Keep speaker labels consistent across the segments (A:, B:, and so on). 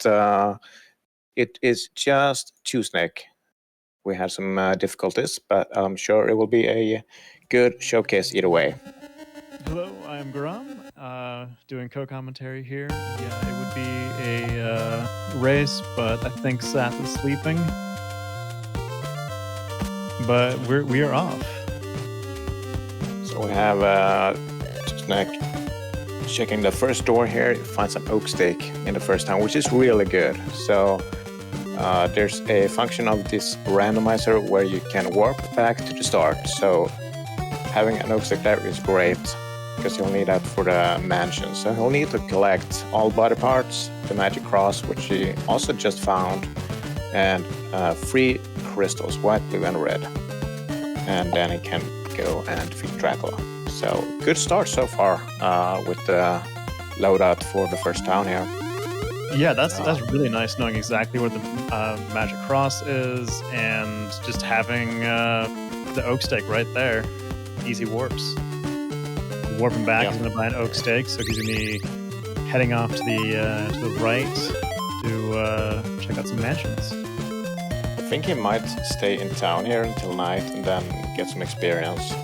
A: it is just Tuesday. We had some difficulties, but I'm sure it will be a good showcase either way.
B: Hello, I am Garam, doing co-commentary here. Yeah, it would be a race, but I think Seth is sleeping. But we are off.
A: So we have just checking the first door here. You find some oak steak in the first town, which is really good. So there's a function of this randomizer where you can warp back to the start. So having an oak steak there is great, because you'll need that for the mansion. So he'll need to collect all body parts, the magic cross, which he also just found, and 3 crystals, white, blue, and red. And then he can go and defeat Dracula. So good start so far with the loadout for the first town here.
B: Yeah, that's really nice, knowing exactly where the magic cross is, and just having the oak steak right there. Easy warps. Warping back, he's going to buy an oak steak, so he's going to be heading off to the right to check out some mansions.
A: I think he might stay in town here until night and then get some experience.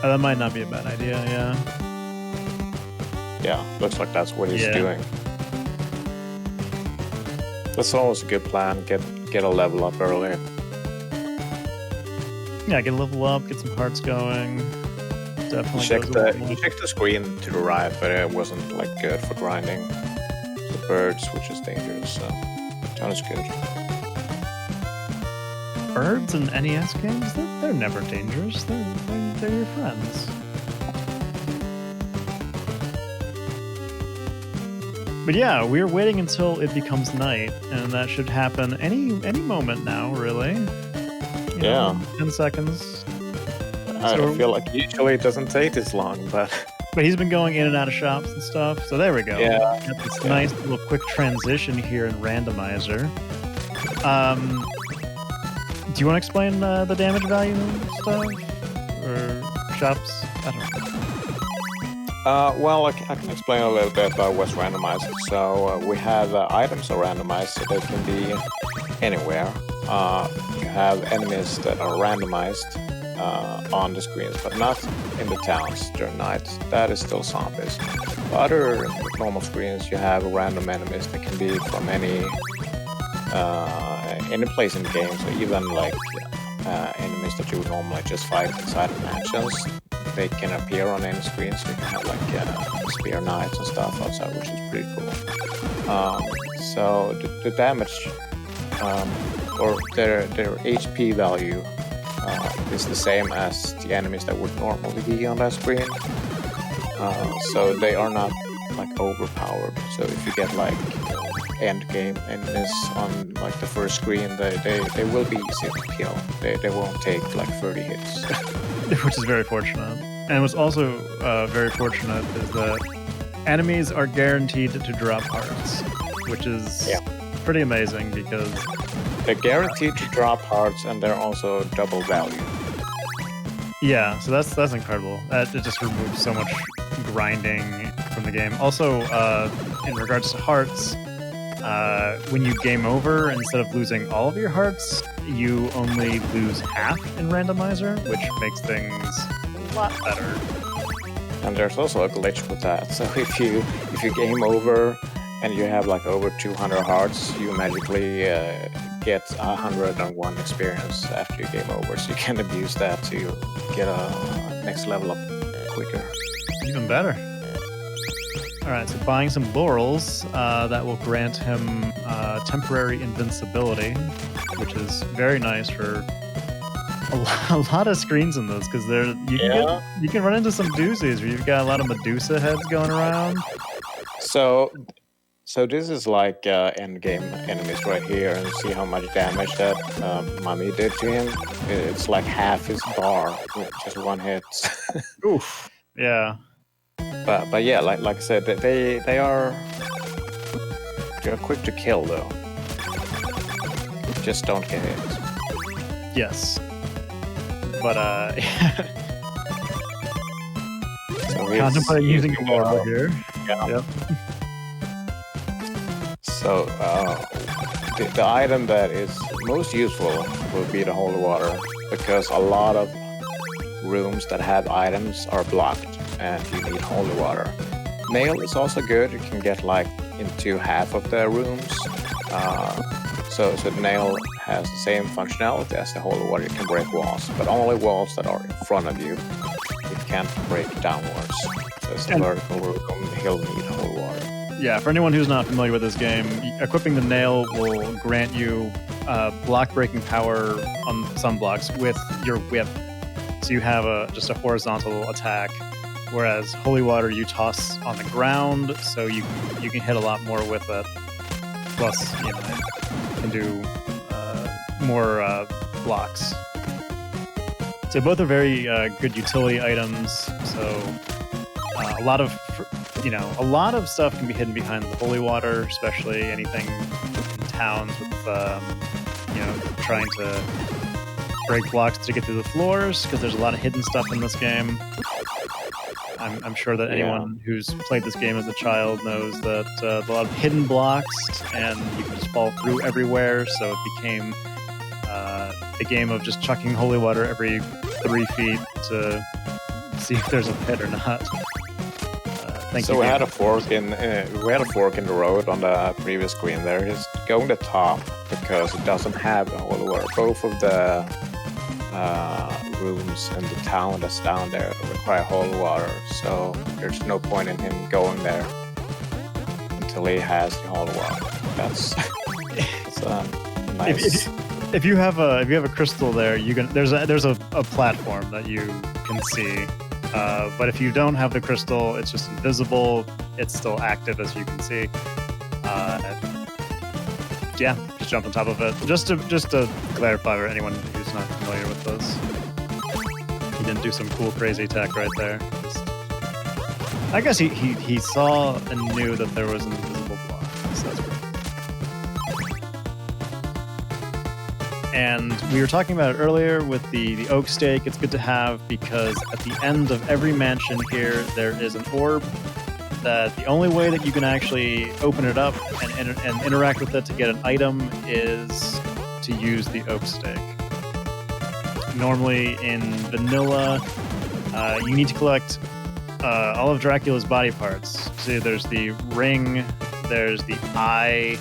B: That might not be a bad idea, yeah.
A: Yeah, looks like that's what he's doing. That's always a good plan, get a level up early.
B: Yeah, get a level up, get some hearts going. Definitely
A: check the screen to the right, but it wasn't good for grinding the birds, which is dangerous. So town is good.
B: Birds in NES games, they're never dangerous. They're your friends. But yeah, we're waiting until it becomes night, and that should happen any moment now, really. You know, 10 seconds.
A: I feel like usually it doesn't take this long, but
B: he's been going in and out of shops and stuff, so there we go.
A: Yeah.
B: Got this nice little quick transition here in randomizer. Do you want to explain the damage value stuff? Or shops? I don't know.
A: Well, I can explain a little bit about what's randomized. So we have items are randomized, so they can be anywhere. You have enemies that are randomized on the screens, but not in the towns during night. That is still zombies. Other normal screens, you have random enemies that can be from any place in the game. So even enemies that you would normally just fight inside of mansions, they can appear on any screen. So you can have spear knights and stuff outside, which is pretty cool. So the damage or their HP value is the same as the enemies that would normally be on that screen. So they are not overpowered. So if you get end game enemies on the first screen, they will be easy to kill. They won't take 30 hits.
B: Which is very fortunate. And what's also very fortunate is that enemies are guaranteed to drop hearts, which is pretty amazing, because
A: they're guaranteed to drop hearts, and they're also double value.
B: Yeah, so that's incredible. It just removes so much grinding from the game. Also, in regards to hearts, when you game over, instead of losing all of your hearts, you only lose half in randomizer, which makes things a lot better.
A: And there's also a glitch with that. So if you game over and you have over 200 hearts, you magically get 101 experience after you game over. So you can abuse that to get a next level up quicker.
B: Even better. Alright, so buying some laurels, that will grant him temporary invincibility, which is very nice for a lot of screens in this, because you can run into some doozies where you've got a lot of Medusa heads going around.
A: So this is end game enemies right here, and see how much damage that Mummy did to him. It's half his bar with just one hit.
B: Oof. Yeah.
A: But yeah, like I said, they're quick to kill though. Just don't get hit.
B: Yes. But
A: so
B: contemplating using a laurel here.
A: Yeah.
B: Yep.
A: So the item that is most useful will be the holy water, because a lot of rooms that have items are blocked and you need holy water. Nail is also good. You can get like into half of the rooms. So the nail has the same functionality as the holy water. You can break walls, but only walls that are in front of you. It can't break downwards. So it's a vertical room. He'll need holy water.
B: Yeah, for anyone who's not familiar with this game, equipping the nail will grant you block breaking power on some blocks with your whip. So you have just a horizontal attack, whereas holy water you toss on the ground, so you can hit a lot more with it. Plus, you can do more blocks. So both are very good utility items. So a lot of stuff can be hidden behind the holy water, especially anything in towns with trying to break blocks to get through the floors, because there's a lot of hidden stuff in this game. I'm sure that anyone who's played this game as a child knows that there's a lot of hidden blocks and you can just fall through everywhere, so it became a game of just chucking holy water every 3 feet to see if there's a pit or not.
A: We had a fork in the road on the previous screen there. Just going to top because it doesn't have the holy water. Both of the rooms in the town that's down there require holy water, so there's no point in him going there until he has the holy water. That's nice.
B: If you have a crystal there, there's a platform that you can see. But if you don't have the crystal, it's just invisible. It's still active, as you can see. Just jump on top of it. Just to clarify for anyone who's not familiar with this, he didn't do some cool, crazy tech right there. I guess he saw and knew that there was an invisible block. So that's pretty cool. And we were talking about it earlier with the oak stake. It's good to have because at the end of every mansion here, there is an orb that the only way that you can actually open it up and interact with it to get an item is to use the oak stake. Normally in vanilla, you need to collect all of Dracula's body parts. See, there's the ring, there's the eye,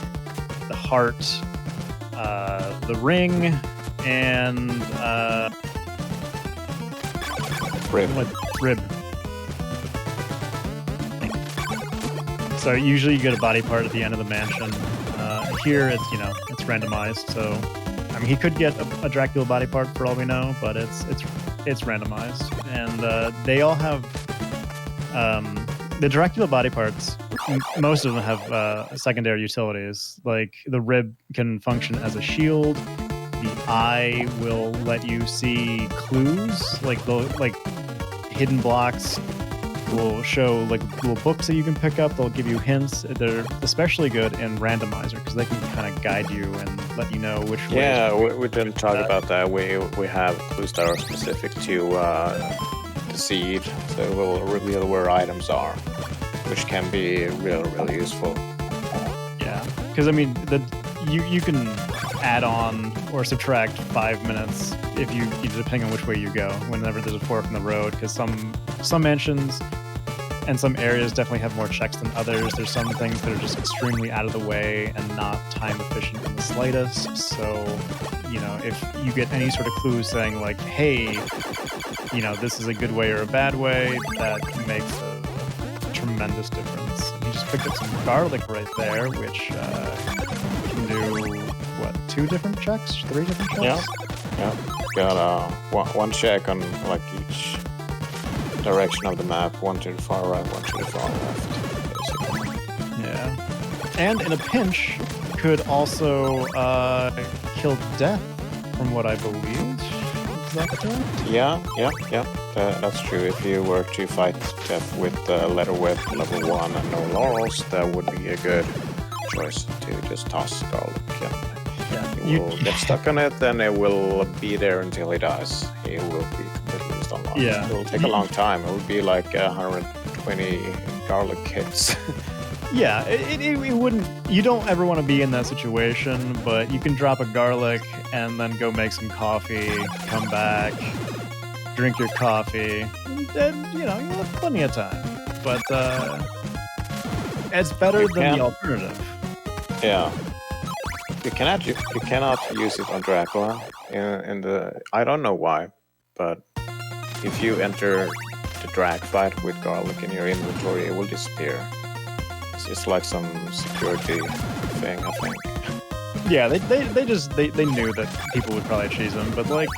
B: the heart, the ring, and rib. So usually you get a body part at the end of the mansion. Here it's randomized. So I mean, he could get a Dracula body part for all we know, but it's randomized, and they all have the Dracula body parts. Most of them have secondary utilities. Like the rib can function as a shield. The eye will let you see clues, like hidden blocks. Will show like little books that you can pick up. They'll give you hints. They're especially good in randomizer because they can kind of guide you and let you know which way.
A: Yeah, we didn't talk about that. We have clues that are specific to the seed, so it will reveal where items are, which can be really useful.
B: Yeah, because I mean, you can add on or subtract 5 minutes if you depending on which way you go. Whenever there's a fork in the road, because some mansions and some areas definitely have more checks than others. There's some things that are just extremely out of the way and not time efficient in the slightest. So, if you get any sort of clue saying like, hey, this is a good way or a bad way, that makes a tremendous difference. And he just picked up some garlic right there, which can do, 2 different checks? 3 different checks?
A: Yeah. Got one check on like each direction of the map, one to the far right, one to the far left, basically.
B: Yeah. And in a pinch, could also kill death, from what I believe. Is that correct?
A: Yeah. That's true. If you were to fight death with letter whip level 1 and no laurels, that would be a good choice to just toss garlic. He will get stuck on it, then it will be there until he dies. He will be completely just unlocked. Yeah. It will take a long time. It will be like 120 garlic hits.
B: Yeah, it wouldn't. You don't ever want to be in that situation, but you can drop a garlic and then go make some coffee, come back, drink your coffee, and you have plenty of time. But it's better than the alternative.
A: Yeah, you cannot use it on Dracula in the. I don't know why, but if you enter the drag fight with garlic in your inventory, it will disappear. It's like some security thing, I think.
B: Yeah, they knew that people would probably cheese them, but like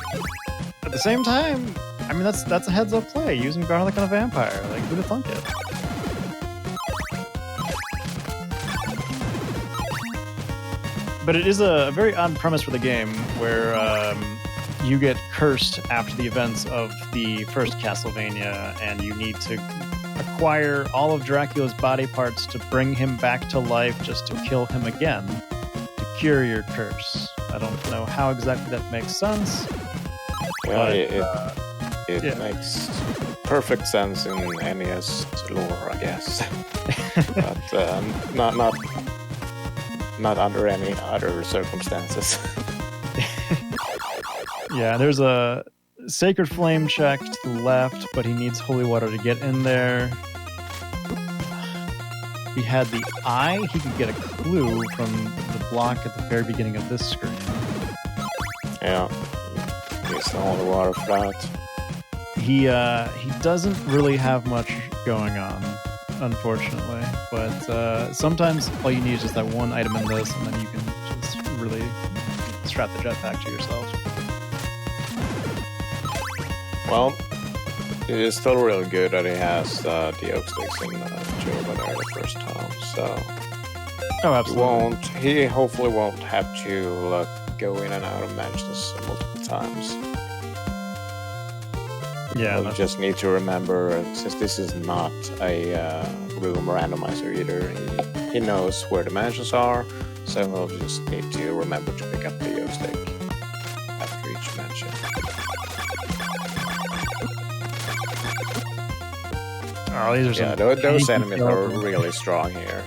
B: at the same time, I mean that's a heads up play using garlic on a vampire. Like who'd have thunk it? But it is a very odd premise for the game where you get cursed after the events of the first Castlevania, and you need to acquire all of Dracula's body parts to bring him back to life just to kill him again to cure your curse. I don't know how exactly that makes sense.
A: Well, it makes perfect sense in NES lore, I guess. But not under any other circumstances.
B: Yeah, there's a Sacred Flame check to the left, but he needs holy water to get in there. He had the eye. He could get a clue from the block at the very beginning of this screen.
A: Yeah, he's the holy water for that.
B: He doesn't really have much going on, unfortunately. But sometimes all you need is just that one item in this, and then you can just really strap the jetpack to yourself. Well,
A: it is still really good that he has the oak sticks in Jova there the first time, so
B: absolutely.
A: He hopefully won't have to go in and out of mansions multiple times.
B: Yeah,
A: you just need to remember, since this is not a room randomizer either, he knows where the mansions are, so he'll just need to remember to pick up the oak stick after each mansion.
B: Oh, these are
A: those enemies are really strong here.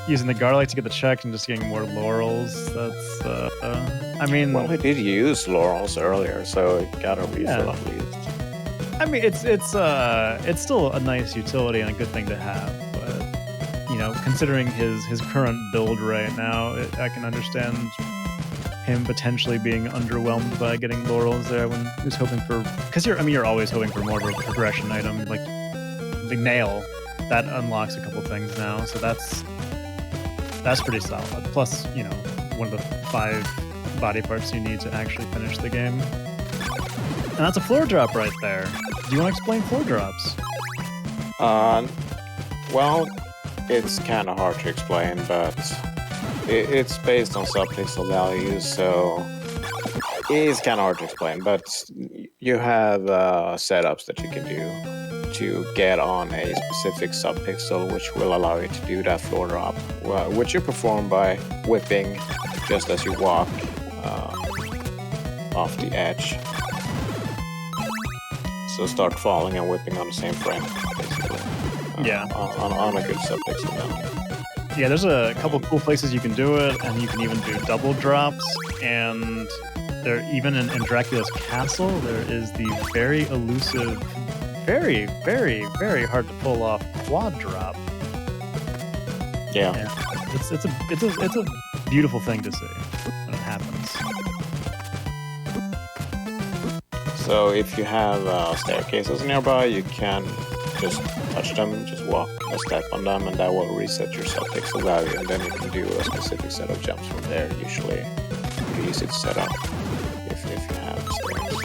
B: Using the garlic to get the check and just getting more laurels. That's, I mean...
A: Well, he did use laurels earlier, so it got a refill at least.
B: I mean, it's still a nice utility and a good thing to have, but, considering his current build right now, I can understand him potentially being underwhelmed by getting laurels there when he was hoping for... Because you're always hoping for more of a progression item, like the nail. That unlocks a couple things now, so that's pretty solid. Plus, one of the 5 body parts you need to actually finish the game. And that's a floor drop right there. Do you want to explain floor drops?
A: Well, it's kind of hard to explain, but it's based on subpixel values, so it's kind of hard to explain. But you have setups that you can do to get on a specific subpixel, which will allow you to do that floor drop, which you perform by whipping just as you walk off the edge. So start falling and whipping on the same frame, basically. On a good subpixel value.
B: Yeah, there's a couple cool places you can do it, and you can even do double drops. And there, even in Dracula's castle, there is the very elusive, very, very, very hard to pull off quad drop.
A: Yeah.
B: It's a beautiful thing to see when it happens.
A: So if you have staircases nearby, you can just touch them, just walk a step on them, and that will reset your subpixel value, and then you can do a specific set of jumps from there. Usually pretty easy to set up if you have stairs.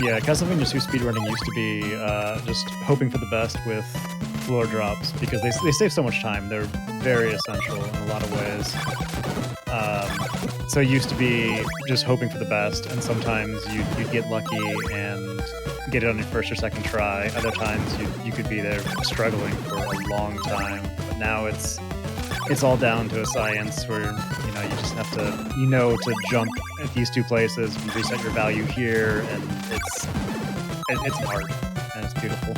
B: Yeah, Castlevania 2 speedrunning used to be just hoping for the best with floor drops, because they save so much time. They're very essential in a lot of ways. So it used to be just hoping for the best, and sometimes you'd get lucky and get it on your first or second try. Other times you could be there struggling for a long time. But now it's all down to a science where you just have to to jump at these 2 places and reset your value here, and it's an art, and It's beautiful.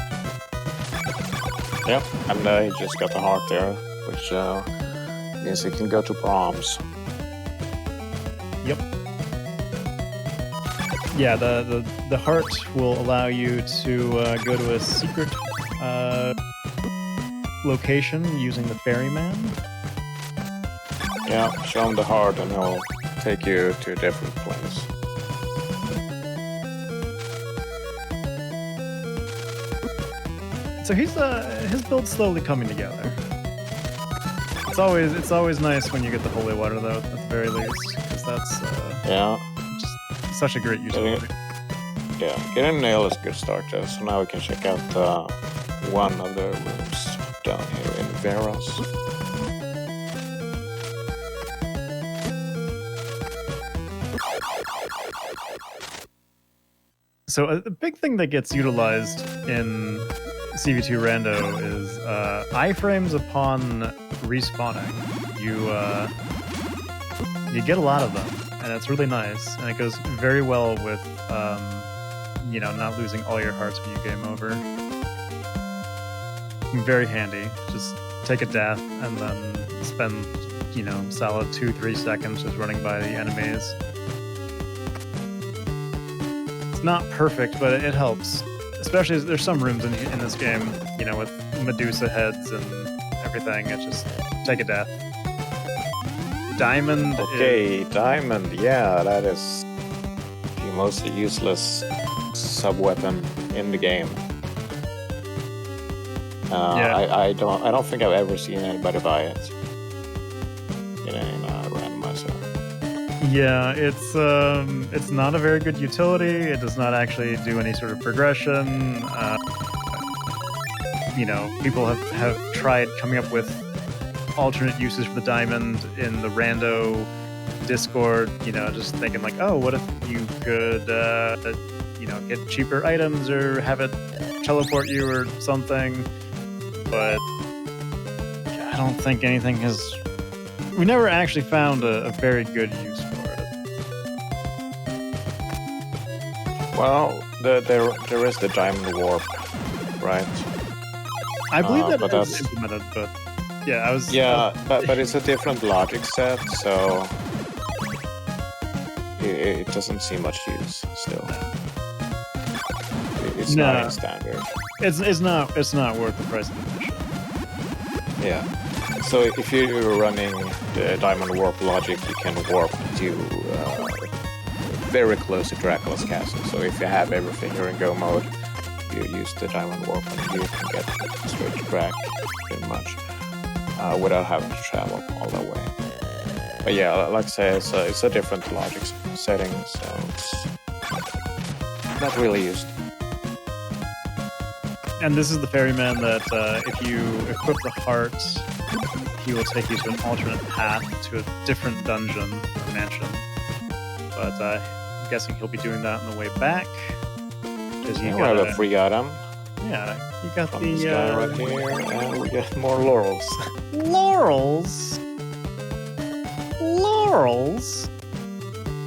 A: Yep, and he just got the heart there, which means he can go to Brahms.
B: Yep. Yeah, the heart will allow you to go to a secret location using the ferryman.
A: Yeah, show him the heart and he'll take you to a different place.
B: So his build's slowly coming together. It's always nice when you get the holy water though, at the very least, because that's just such a great utility.
A: Getting a nail is a good start though. So now we can check out one of the rooms down here in Veros.
B: So a big thing that gets utilized in CV2 Rando is iframes upon respawning. You get a lot of them, and it's really nice, and it goes very well with not losing all your hearts when you game over. Very handy. Just take a death and then spend solid 2-3 seconds just running by the enemies. Not perfect, but it helps. Especially as there's some rooms in this game, with Medusa heads and everything. It's just take a death. Diamond.
A: Okay, Diamond. Yeah, that is the most useless sub-weapon in the game. I don't think I've ever seen anybody buy it in a randomizer.
B: Yeah, it's not a very good utility. It does not actually do any sort of progression. People have tried coming up with alternate uses for the diamond in the rando Discord. Just thinking like, oh, what if you could, get cheaper items or have it teleport you or something? But I don't think anything has. We never actually found a very good use for it.
A: Well, there is the diamond warp, right?
B: I believe that
A: but
B: is
A: that's
B: implemented, but yeah, I was.
A: Yeah, but it's a different logic set, so it doesn't see much use still. It's not in standard.
B: It's not worth the price of admission.
A: Yeah. So if you're running the diamond warp logic, you can warp to very close to Dracula's castle. So if you have everything you're in go mode, you use the diamond warp and you can get straight to Drac pretty much without having to travel all the way. But yeah, like I say, it's a different logic setting, so it's not really used.
B: And this is the ferryman that if you equip the heart, he will take you to an alternate path to a different dungeon or mansion. But I'm guessing he'll be doing that on the way back. Because you
A: have a free item.
B: Yeah, you got
A: from this guy right here, and we get more laurels.
B: Laurels? Laurels?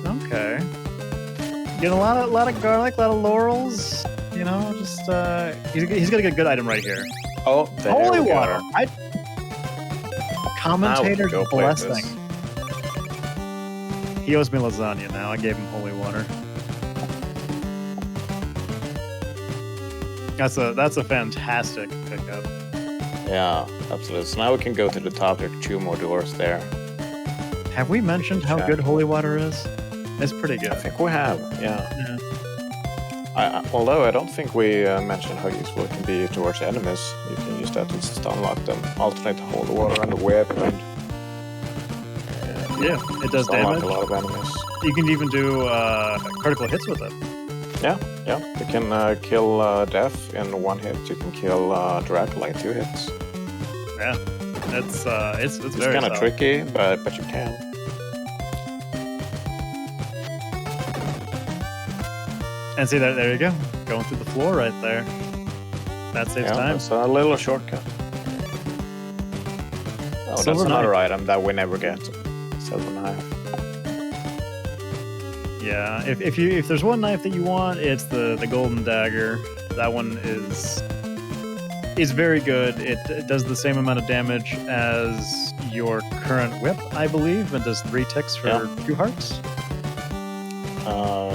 B: Okay. Get a lot of garlic, a lot of laurels. Just he's got a good item right here.
A: Oh,
B: holy water! Commentator's blessing. He owes me lasagna now. I gave him holy water. That's a fantastic pickup.
A: Yeah, absolutely. So now we can go to the top. There are 2 more doors there.
B: Have we mentioned how good holy water is? It's pretty good.
A: I think we have. Yeah. Although I don't think we mentioned how useful it can be towards enemies. You can use that to just unlock them, alternate the holy water and the whip, and
B: yeah, it does damage.
A: A lot of enemies.
B: You can even do critical hits with it.
A: Yeah. You can kill Death in 1 hit. You can kill Dracula in 2 hits.
B: Yeah, it's very
A: kind of tricky, but you can.
B: And see, there you go. Going through the floor right there. That saves time.
A: It's a little shortcut. Oh, that's another item that we never get. Silver knife.
B: Yeah, if there's one knife that you want, it's the golden dagger. That one is very good. It does the same amount of damage as your current whip, I believe, and does 3 ticks for 2 hearts.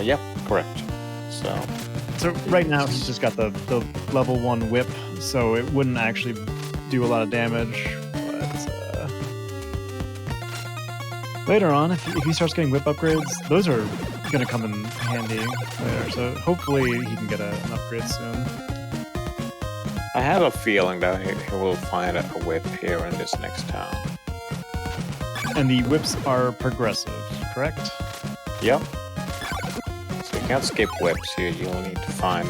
A: Yep, correct.
B: So right now he's just got the level 1 whip, so it wouldn't actually do a lot of damage. But later on, if he starts getting whip upgrades, those are going to come in handy later. So hopefully he can get an upgrade soon.
A: I have a feeling that he will find a whip here in this next town.
B: And the whips are progressive, correct?
A: Yep. So you can't skip whips. You'll need to find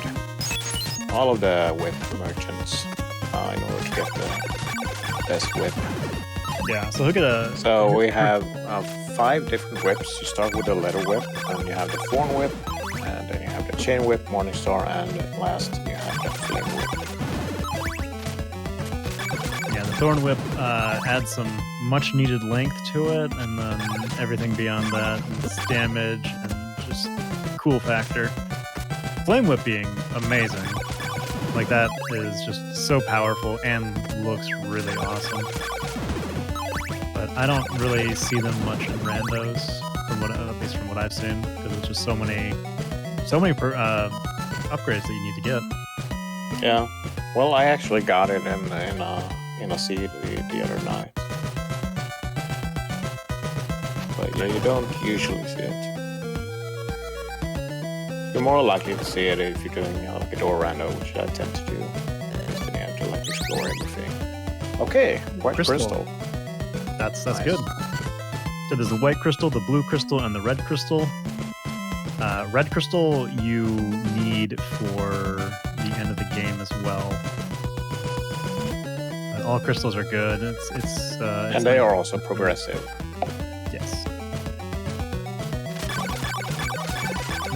A: all of the whip merchants in order to get the best whip.
B: Yeah, so look at
A: So we have 5 different whips. You start with the leather whip, and you have the thorn whip, and then you have the chain whip, Morningstar, and last you have the flame whip.
B: Yeah, the thorn whip adds some much needed length to it, and then everything beyond that is damage and just cool factor. Flame whip being amazing. Like, that is just so powerful and looks really awesome. But I don't really see them much in randos, at least from what I've seen, because it's just so many upgrades that you need to get.
A: Yeah. Well, I actually got it in a seed the other night. But yeah, you don't usually see it. You're more likely to see it if you're doing like a door rando, which I tend to do. Because then you have to like explore everything. Okay, white crystal.
B: That's
A: Nice.
B: good. So there's the white crystal, the blue crystal, and the red crystal. Red crystal you need for the end of the game as well. But all crystals are good. It's
A: And they are also progressive.
B: Yes.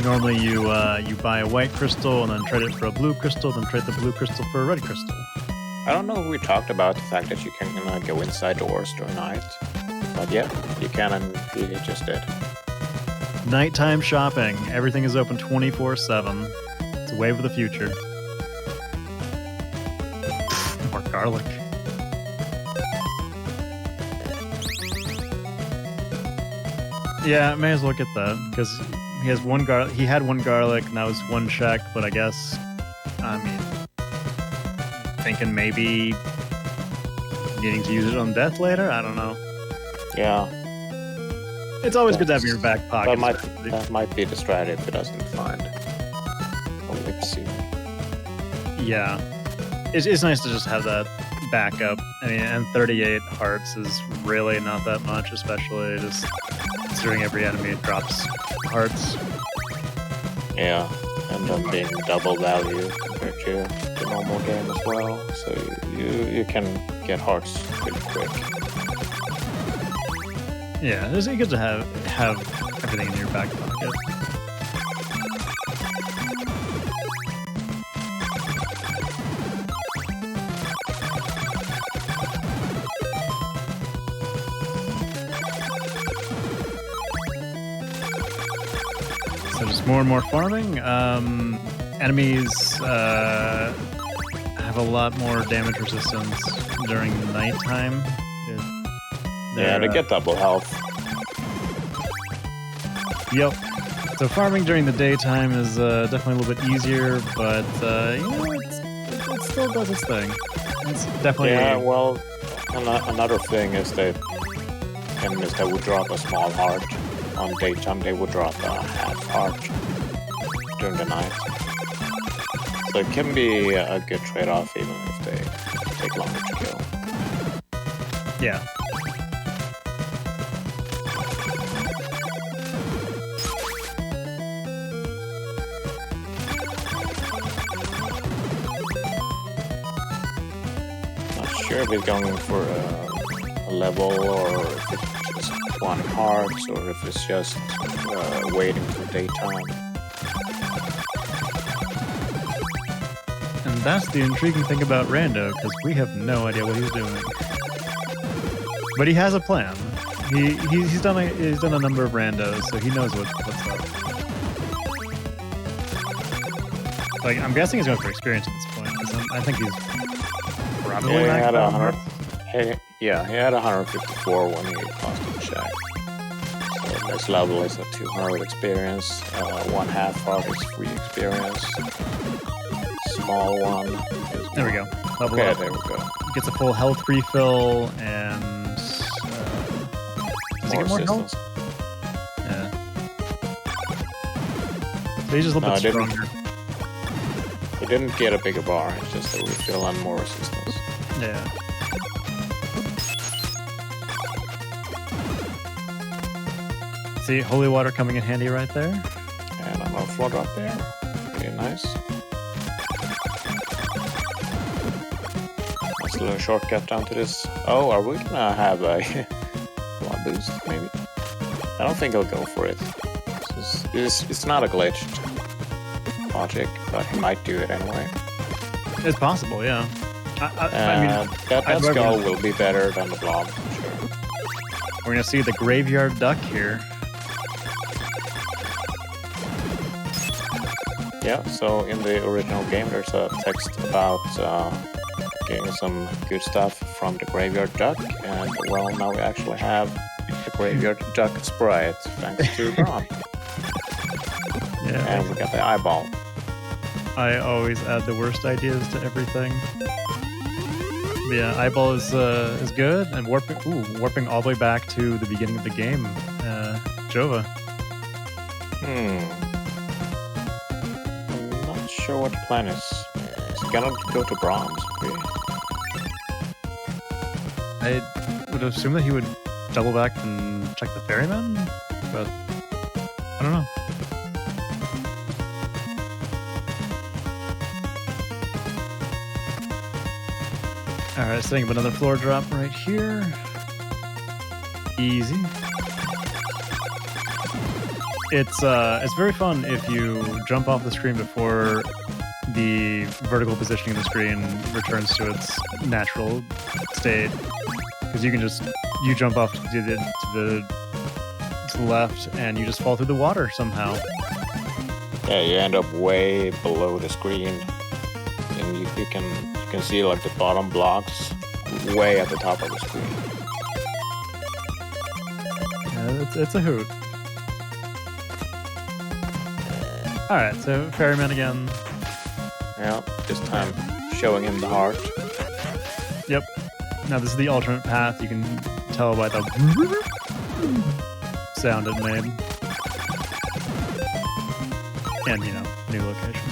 B: Normally you buy a white crystal and then trade it for a blue crystal, then trade the blue crystal for a red crystal.
A: I don't know if we talked about the fact that you can go inside doors during night. But yeah, you can, and you just did.
B: Nighttime shopping. Everything is open 24/7. It's a wave of the future. More garlic. Yeah, may as well get that, because he has one garlic. He had 1 garlic, and that was 1 check. But I guess, I mean, thinking maybe needing to use it on death later. I don't know.
A: Yeah,
B: It's always good to have in your back pocket.
A: that might be the strategy if it doesn't find a whip soon.
B: Yeah, it's nice to just have that backup. I mean, and 38 hearts is really not that much, especially just considering every enemy drops hearts.
A: Yeah, and then being double value compared to the normal game as well. So you can get hearts pretty quick.
B: Yeah, it's good to have everything in your back pocket. So just more and more farming. Enemies have a lot more damage resistance during nighttime.
A: Yeah, they get double health.
B: Yep. So farming during the daytime is definitely a little bit easier, but it still does its thing. It's definitely
A: Yeah, well, another thing is that enemies that would drop a small heart on daytime, they would drop a half heart during the night. So it can be a good trade-off even if they take longer to kill.
B: yeah.
A: Sure if it's going for a level, or if it's just 1 heart, or if it's just waiting for daytime.
B: And that's the intriguing thing about Rando, because we have no idea what he's doing. But he has a plan. He's done a number of randos, so he knows what's up. Like, I'm guessing he's going for experience at this point. 'Cause I think he's probably
A: He
B: maxed
A: had
B: out.
A: 100. He had 154 when he passed the check. So next level is a 200 experience. One half heart is free experience. Small one is
B: There we go. Level
A: Okay,
B: up.
A: there we go.
B: Gets a full health refill and does he get more health?
A: assistance.
B: Yeah. So he's just a little
A: No,
B: bit
A: I didn't.
B: stronger.
A: He didn't get a bigger bar. It's just a refill and more resistance.
B: Yeah. See, holy water coming in handy right there.
A: And another floor drop there. Pretty nice. Nice little shortcut down to this. Oh, are we gonna have a blood boost, maybe? I don't think I'll go for it. It's not a glitched logic, but he might do it anyway.
B: It's possible, yeah. I mean,
A: that
B: I'd rather-
A: skull will be better than the blob, for sure.
B: we're gonna see the graveyard duck here.
A: Yeah, so in the original game, there's a text about getting some good stuff from the graveyard duck, and well, now we actually have the graveyard duck sprite, thanks to Ron.
B: Yeah.
A: And we got the eyeball.
B: I always add the worst ideas to everything. But yeah, eyeball is good, and warping all the way back to the beginning of the game. Jova.
A: I'm not sure what the plan is. Is he gonna go to bronze? Maybe?
B: I would assume that he would double back and check the ferryman, but I don't know. Alright, setting up another floor drop right here. Easy. It's very fun if you jump off the screen before the vertical positioning of the screen returns to its natural state, because you jump off to the left and you just fall through the water somehow.
A: Yeah, you end up way below the screen, and you can see like the bottom blocks way at the top of the screen.
B: Yeah, it's a hoot. All right, so ferryman again.
A: Yeah, this time showing him the heart.
B: Yep. Now this is the alternate path. You can tell by the sound it made. And, new location.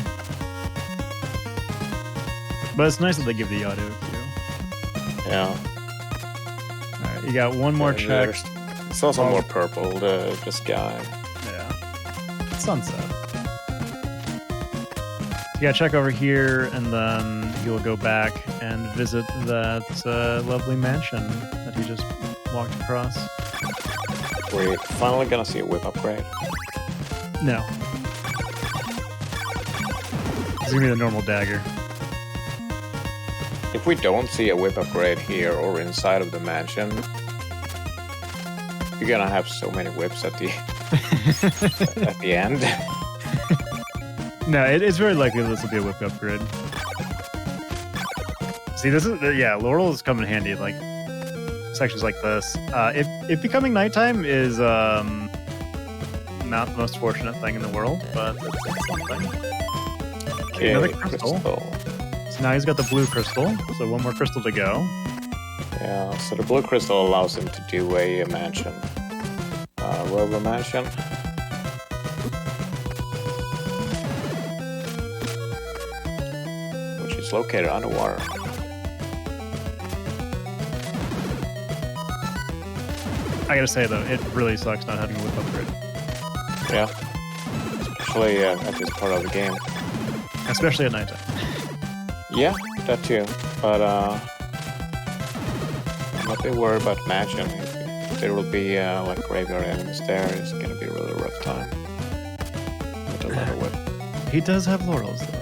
B: But it's nice that they give the audio cue.
A: Yeah.
B: Alright, you got one more
A: And
B: check.
A: It's also more purple, the sky.
B: Yeah. Sunset. You gotta check over here, and then you'll go back and visit that lovely mansion that you just walked across.
A: We're finally gonna see a whip upgrade.
B: No. It's gonna be the normal dagger.
A: If we don't see a whip upgrade here or inside of the mansion, you're gonna have so many whips at the at the end.
B: No, it's very likely this will be a whip upgrade. See, this is Laurel's come in handy. Like sections like this. If becoming nighttime is not the most fortunate thing in the world, but it's something.
A: Okay,
B: Another crystal. So now he's got the blue crystal. So one more crystal to go.
A: Yeah, so the blue crystal allows him to do a mansion. Rover Mansion. Which is located underwater.
B: I gotta say though, it really sucks not having a whip upgrade,
A: Yeah. Especially at this part of the game.
B: especially at nighttime.
A: Yeah, that too. But I'm not too worried about mansion. If there will be like graveyard enemies there, it's gonna be a really rough time. With a lot of whip.
B: He does have laurels though.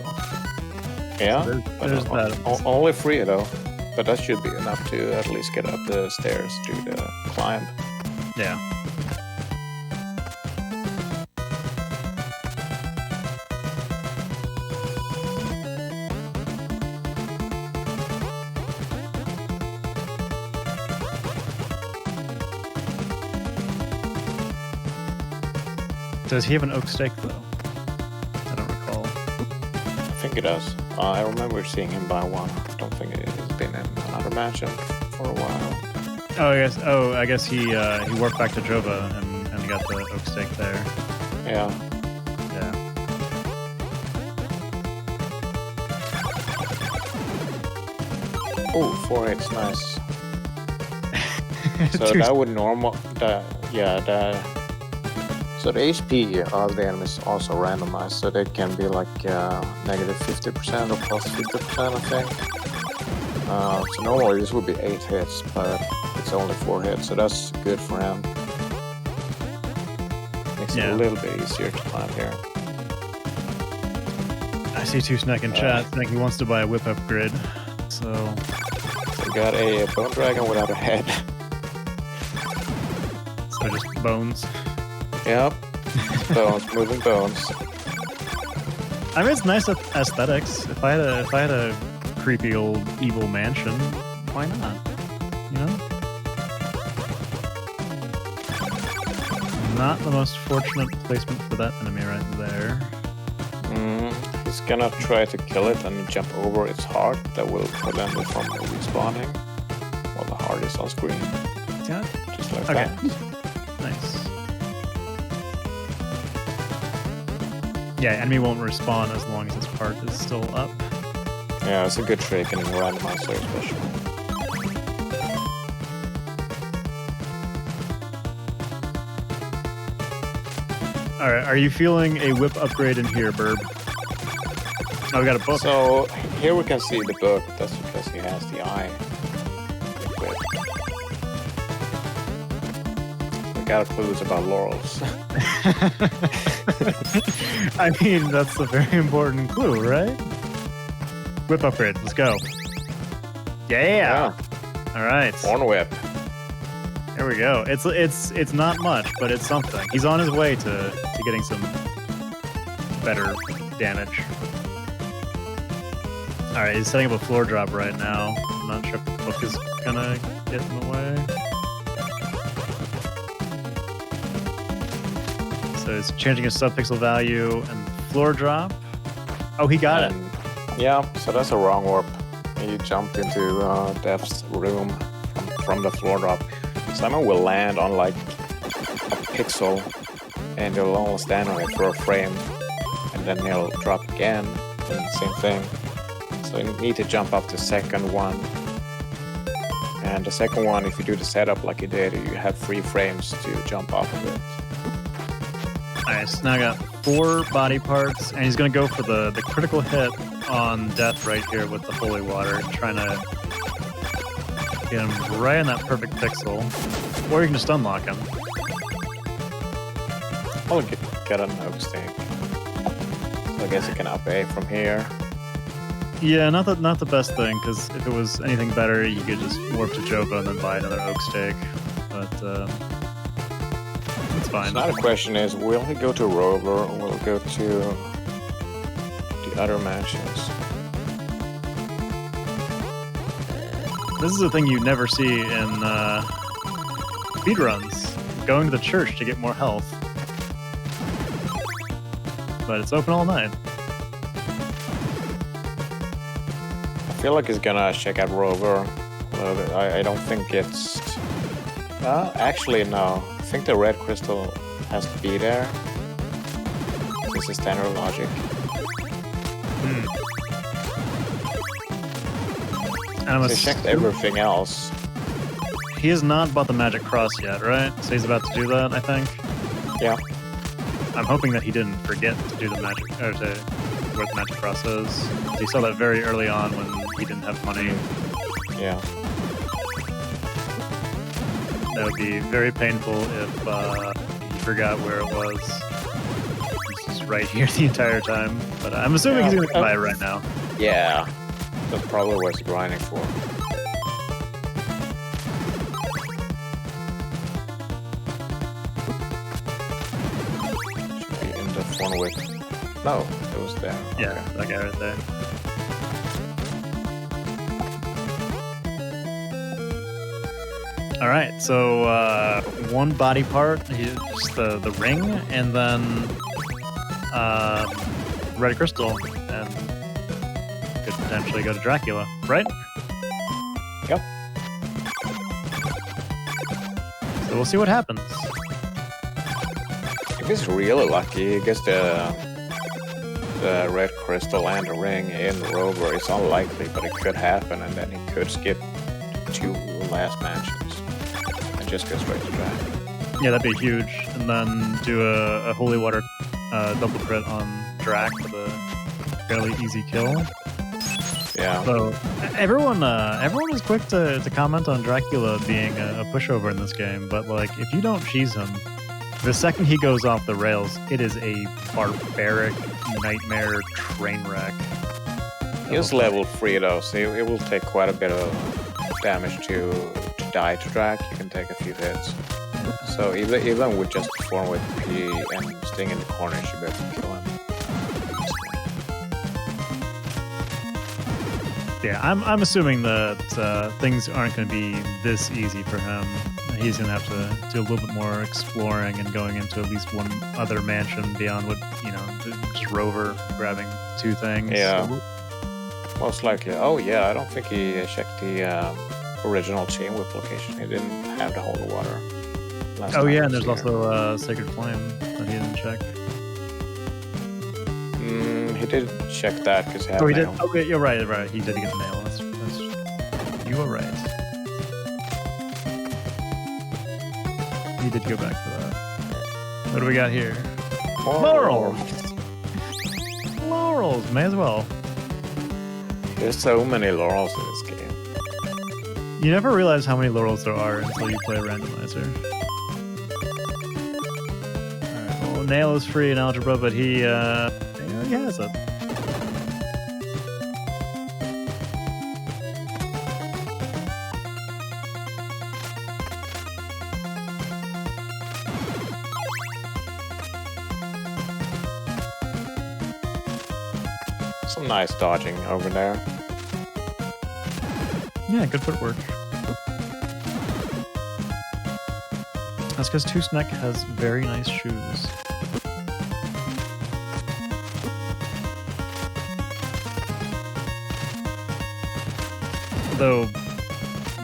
A: Yeah,
B: So
A: but
B: there's that.
A: only 3 though. But that should be enough to at least get up the stairs to the climb.
B: Yeah. Does he have an oak stake though? I don't recall.
A: I think it does. I remember seeing him buy one. I don't think it has been in another mansion for a while.
B: I guess he warped back to Jova and got the oak stake there.
A: Yeah.
B: Yeah.
A: Oh, 4 hits, nice. So that would so the HP of the enemies is also randomized, so they can be like negative 50% or plus 50%, I think. So normally this would be 8 hits, but it's only 4 hits, so that's good for him. Makes it a little bit easier to climb here.
B: I see two Snack in chat. Snack, he wants to buy a whip upgrade, so
A: we got a bone dragon without a head.
B: So just bones.
A: Yep. Bones, moving bones.
B: I mean, it's nice aesthetics. If I had a creepy old evil mansion, why not? You know? Not the most fortunate placement for that enemy right there.
A: He's gonna try to kill it and jump over its heart. That will prevent it from respawning while the heart is on screen.
B: Yeah.
A: Just like that.
B: Nice. Yeah, enemy won't respawn as long as its heart is still up.
A: Yeah, it's a good trick in randomizer especially.
B: Alright, are you feeling a whip upgrade in here, Burb? Oh, we got a book.
A: So here we can see the book. That's because he has the eye. We got clues about laurels.
B: I mean, that's a very important clue, right? Whip upgrade. Let's go. Yeah. All right.
A: Horn whip.
B: There we go. It's not much, but it's something. He's on his way to getting some better damage. All right, he's setting up a floor drop right now. I'm not sure if the book is gonna get in the way. So he's changing his subpixel value and floor drop. Oh, he got it.
A: Yeah, so that's a wrong warp. You jump into Death's room from the floor drop. Simon will land on like a pixel and you'll only stand on it for a frame. And then he'll drop again, and same thing. So you need to jump up the second one. And the second one, if you do the setup like you did, you have 3 frames to jump off of it.
B: Nice. Now I got 4 body parts, and he's going to go for the critical hit on Death right here with the holy water, trying to get him right in that perfect pixel. Or you can just unlock him.
A: I'll get an oak stake. So I guess you can up A from here.
B: Yeah, not the best thing, because if it was anything better, you could just warp to Jova and then buy another oak stake. But it's fine.
A: So now the question is, will he go to Rover or will he go to the other mansions?
B: This is a thing you never see in speedruns. Going to the church to get more health. But it's open all night.
A: I feel like he's gonna check out Rover. I don't think it's... actually, no. I think the red crystal has to be there. This is standard logic.
B: And
A: So he checked everything else.
B: He has not bought the magic cross yet, right? So he's about to do that, I think.
A: Yeah.
B: I'm hoping that he didn't forget to do the magic, or to where the magic cross is. He saw that very early on when he didn't have money.
A: Yeah.
B: That would be very painful if he forgot where it was. He's just right here the entire time. But I'm assuming he's going to buy it right now.
A: Yeah. That's probably what he's grinding for. Should be in the phone with... No, it was there.
B: Yeah,
A: Okay.
B: that guy right there. All right, so one body part, just the ring, and then red crystal, and could potentially go to Dracula, right?
A: Yep.
B: So we'll see what happens.
A: If he's really lucky, he gets the red crystal and the ring in Rover. It's unlikely, but it could happen, and then he could skip 2 last mansions and just go straight to Drac.
B: Yeah, that'd be huge. And then do a Holy Water double crit on Drac with a fairly easy kill.
A: Yeah.
B: So everyone is quick to comment on Dracula being a pushover in this game, but like if you don't cheese him, the second he goes off the rails, it is a barbaric nightmare train wreck.
A: He's level 3 though, so it will take quite a bit of damage to die to Drac. You can take a few hits. So even with just form with P and staying in the corner, you should be able to kill him.
B: Yeah, I'm assuming that things aren't going to be this easy for him. He's going to have to do a little bit more exploring and going into at least one other mansion beyond what, just Rover grabbing 2 things.
A: Yeah. So, most likely. Oh yeah, I don't think he checked the original Chain Whip location. He didn't have the Holy Water.
B: Oh yeah, and there's also Sacred Flame that he didn't check.
A: He did check that because he had
B: he
A: nail.
B: did. Okay, you're right. He did get the nail. That's you were right. He did go back for that. What do we got here? Laurels. Laurels, may as well.
A: There's so many laurels in this game.
B: You never realize how many laurels there are until you play randomizer. Alright, well, Nail is free in algebra, but he has it.
A: Some nice dodging over there.
B: Yeah, good footwork. That's because Tusnek has very nice shoes. Though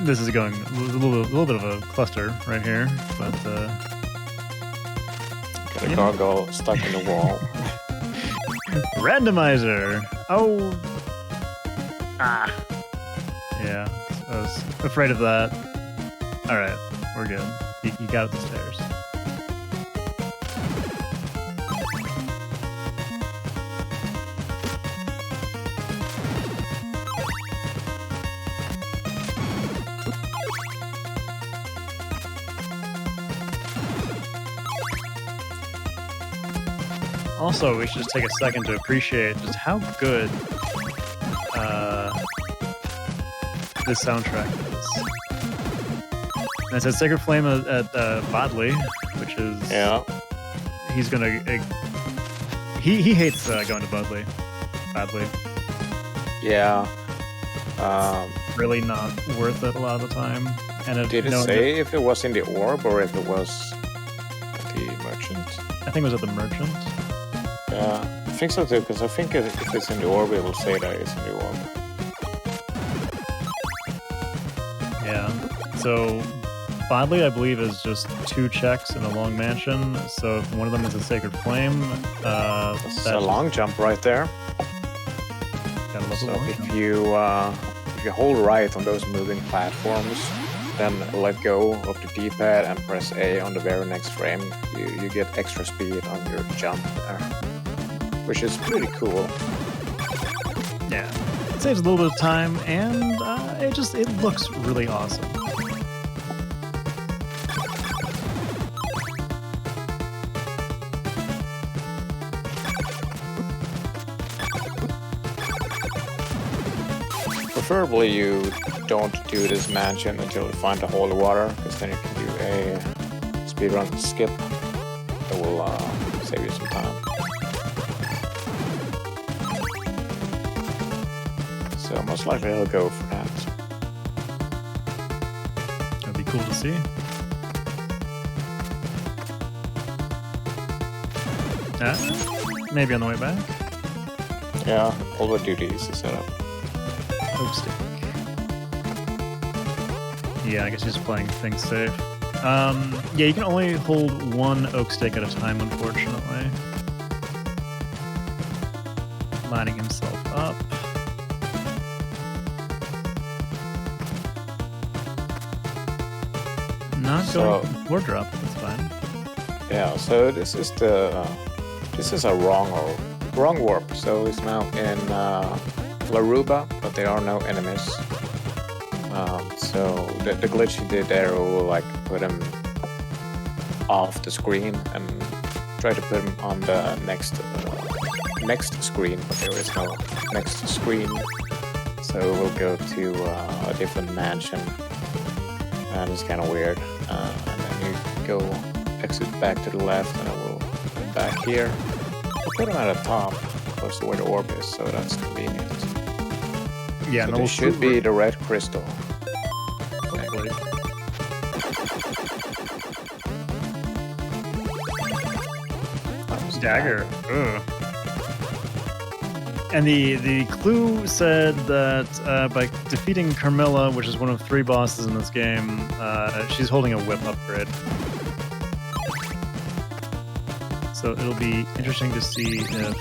B: this is going a little bit of a cluster right here, but
A: Got a gargoyle stuck in the wall.
B: Randomizer. Oh. Yeah, I was afraid of that. All right, we're good. You got up the stairs. Also, we should just take a second to appreciate just how good this soundtrack is. And it says Sacred Flame at Bodley, which is...
A: Yeah.
B: He's gonna... He hates going to Bodley.
A: Yeah.
B: Really not worth it a lot of the time. And
A: Did it say if it was in the orb or if it was at the merchant?
B: I think it was at the merchant.
A: Yeah, I think so too, because I think if it's in the orb, it will say that it's in the orb.
B: Yeah. So, Bodley, I believe, is just 2 checks in a long mansion. So, if one of them is a Sacred Flame,
A: that's a long jump right there.
B: Gotta love
A: So
B: the long
A: if
B: jump.
A: you hold right on those moving platforms, then let go of the D-pad and press A on the very next frame, you get extra speed on your jump there, which is pretty cool.
B: Yeah, it saves a little bit of time, and it looks really awesome.
A: Preferably you don't do this mansion until you find the Holy Water, because then you can do a speedrun skip that will save you some time. So most likely I'll go for that.
B: That'd be cool to see. Maybe on the way back.
A: Yeah, all the duties is set up.
B: Oak stick. Yeah, I guess he's playing things safe. Yeah, you can only hold one oak stick at a time, unfortunately. Lining himself up. Not going for the floor drop, but that's fine.
A: Yeah, so this is a wrong warp. So it's now in Laruba, but there are no enemies. So the glitch he did there will like put him off the screen and try to put him on the next screen, but there is no next screen. So we'll go to a different mansion, and it's kind of weird. And then you go exit back to the left, and then we'll go back here. We'll put him at the top, close to where the orb is, so that's convenient.
B: Yeah,
A: so
B: no,
A: this should be the red crystal.
B: Hopefully. Dagger. Ugh. And the clue said that by defeating Carmilla, which is one of 3 bosses in this game, she's holding a whip upgrade. So it'll be interesting to see if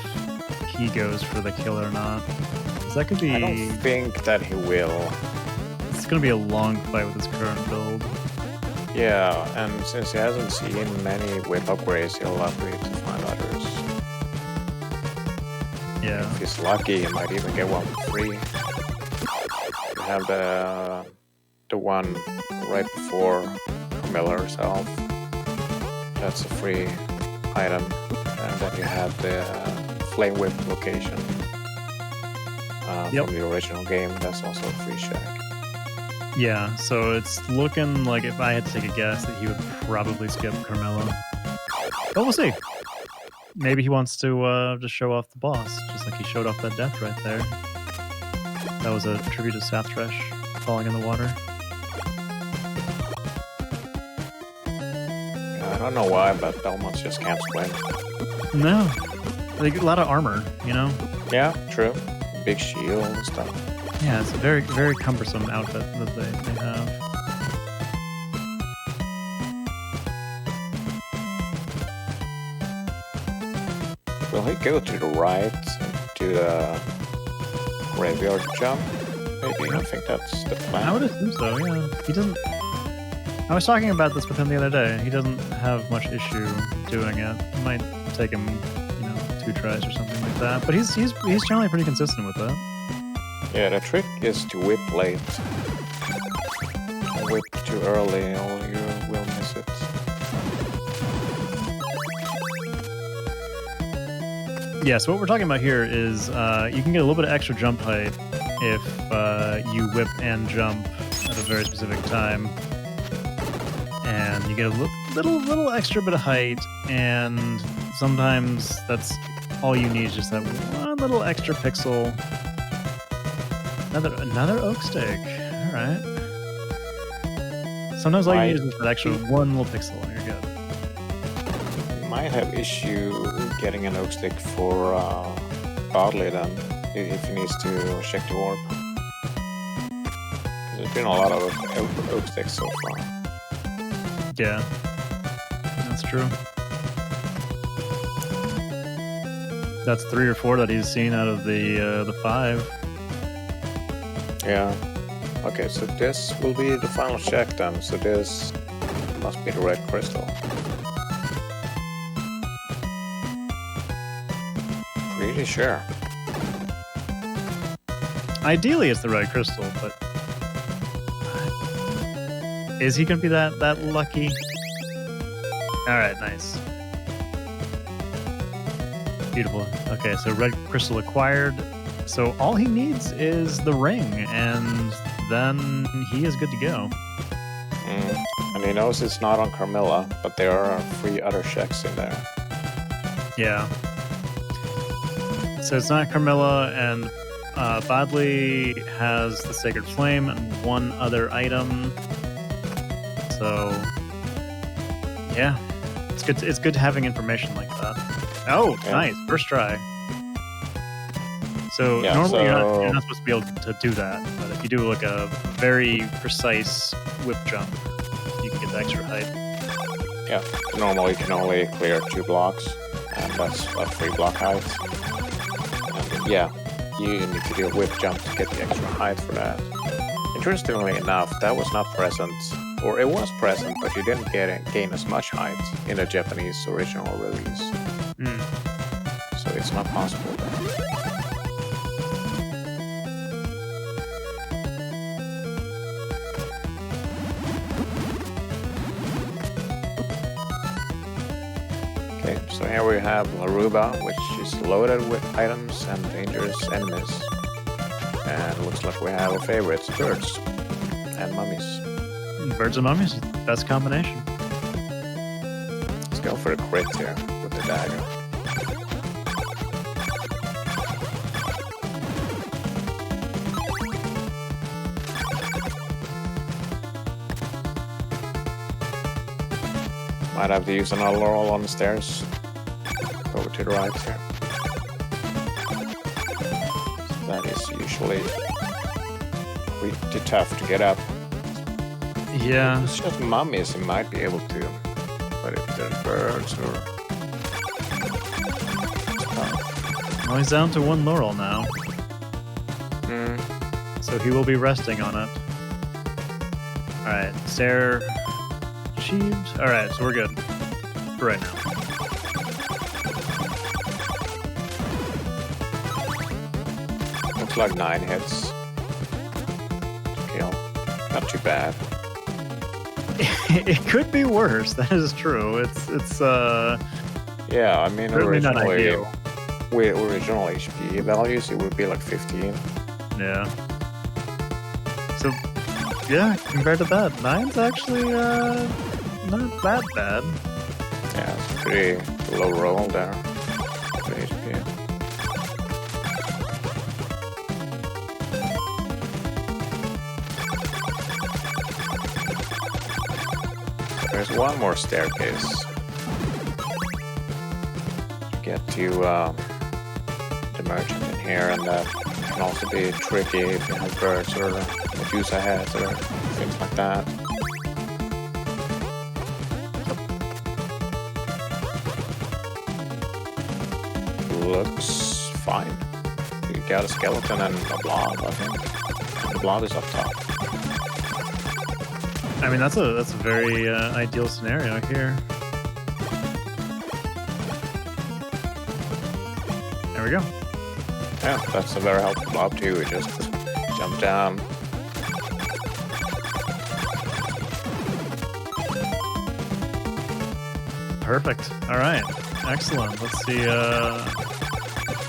B: he goes for the kill or not. 'Cause that could be.
A: I don't think that he will.
B: It's going to be a long fight with his current build.
A: Yeah, and since he hasn't seen many whip upgrades, he'll upgrade to find others.
B: Yeah.
A: If he's lucky, he might even get one for free. You have the one right before Camilla herself. That's a free item. And then you have the Flame Whip location from the original game. That's also a free shack.
B: Yeah, so it's looking like if I had to take a guess that he would probably skip Carmilla. But we'll see. Maybe he wants to just show off the boss, just like he showed off that death right there. That was a tribute to Sathresh falling in the water.
A: I don't know why, but Belmonts just can't swim.
B: No. They get a lot of armor, you know?
A: Yeah, true. Big shield and stuff.
B: Yeah, it's a very, very cumbersome outfit that they have.
A: Will he go to the right to the graveyard jump? Maybe. I think that's the plan.
B: I would assume so, yeah. He doesn't... I was talking about this with him the other day. He doesn't have much issue doing it. It might take him, 2 tries or something like that. But he's generally pretty consistent with that.
A: Yeah, the trick is to whip late. Whip too early, or you will miss it.
B: Yeah, so what we're talking about here is you can get a little bit of extra jump height if you whip and jump at a very specific time. And you get a little extra bit of height, and sometimes that's all you need is just that one little extra pixel. Another oak stick. All right. Sometimes all you need is just that extra one little pixel, and you're good.
A: You might have issue getting an oak stick for Bodley then, if he needs to check the orb. There's been a lot of oak sticks so far.
B: Yeah, that's true. That's 3 or 4 that he's seen out of the 5.
A: Yeah. Okay, so this will be the final check then. So this must be the red crystal. Pretty sure.
B: Ideally, it's the red crystal, but is he gonna be that lucky? All right, nice, beautiful. Okay, so red crystal acquired. So all he needs is the ring, and then he is good to go.
A: And he knows it's not on Carmilla, but there are 3 other checks in there.
B: Yeah. So it's not Carmilla, and Bodley has the Sacred Flame and 1 other item. So yeah, it's good. It's good having information like that. Oh,
A: Yeah.
B: nice, first try. So
A: Yeah,
B: normally
A: so-
B: you're not supposed to be able to do that, but if you do like a very precise whip jump, you can get the extra height.
A: Yeah, normally you can only clear 2 blocks, and that's a 3 block height. And yeah, you need to do a whip jump to get the extra height for that. Interestingly enough, that was not present, or it was present, but you didn't gain as much height in the Japanese original release. So it's not possible there. Okay, so here we have Laruba, which is loaded with items and dangerous enemies. And looks like we have our favorites, birds and mummies.
B: Birds and mummies, best combination.
A: Let's go for a crit here with the dagger. Might have to use another laurel on the stairs. Over to the right here. So that is usually pretty tough to get up.
B: Yeah.
A: It's just mummies you might be able to. But if they're birds or...
B: Well, he's down to 1 laurel now,
A: Hmm.
B: so he will be resting on it. Alright, stair achieved. Alright, so we're good for right now.
A: Looks like 9 hits to kill. Not too bad.
B: It could be worse, that is true. It's
A: Yeah, I mean,
B: certainly not
A: originally,
B: ideal.
A: with original HP values, it would be like 15.
B: Yeah. So, yeah, compared to that, 9's actually not that bad.
A: Yeah, it's a pretty low roll there for HP. There's one more staircase to get to the merchant in here, and that can also be tricky if you have birds or Medusa heads or things like that. Looks fine. You got a skeleton and a blob, I think. The blob is up top.
B: I mean, that's a very ideal scenario here. There we go.
A: Yeah, that's a very helpful blob too. We just jump down.
B: Perfect. All right. Excellent. Let's see.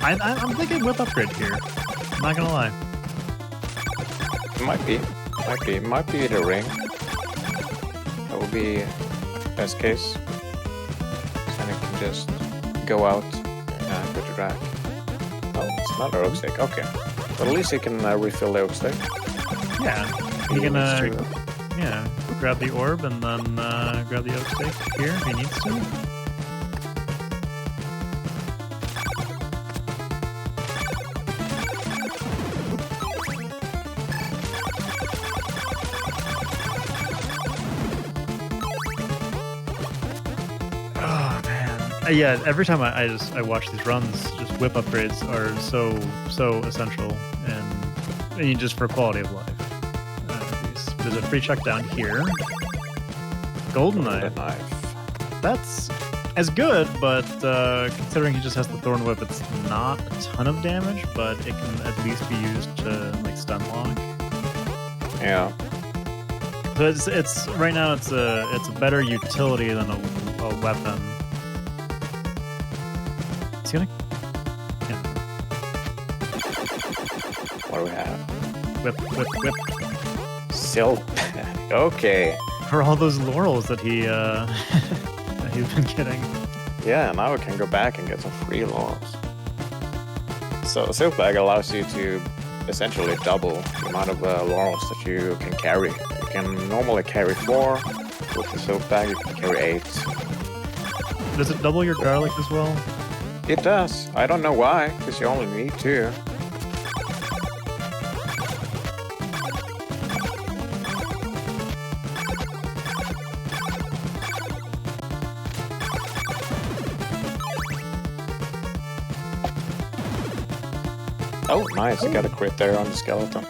B: I'm thinking whip upgrade here. I'm not gonna lie.
A: Might be the ring. That would be best case. Then it can just go out and go to drag. Oh, it's another oak stick. Okay, but at least you can refill the oak stick.
B: Yeah. You can yeah, grab the orb and then grab the oak stick here if he needs to. Oh man. Yeah, every time I watch these runs, just whip upgrades are so essential and just for quality of life. There's a free chuck down here. Golden knife. That's as good, but considering he just has the thorn whip, it's not a ton of damage, but it can at least be used to like stun lock.
A: Yeah.
B: So it's right now it's a better utility than a weapon. It's gonna. Yeah.
A: What do we have?
B: Whip.
A: Silk. Okay.
B: For all those laurels that that he's been getting.
A: Yeah, now we can go back and get some free laurels. So silk bag allows you to essentially double the amount of laurels that you can carry. You can normally carry 4, With the soap bag, you can carry 8.
B: Does it double your garlic as well?
A: It does. I don't know why, because you only need 2. Oh, nice! You got a crit there on the skeleton.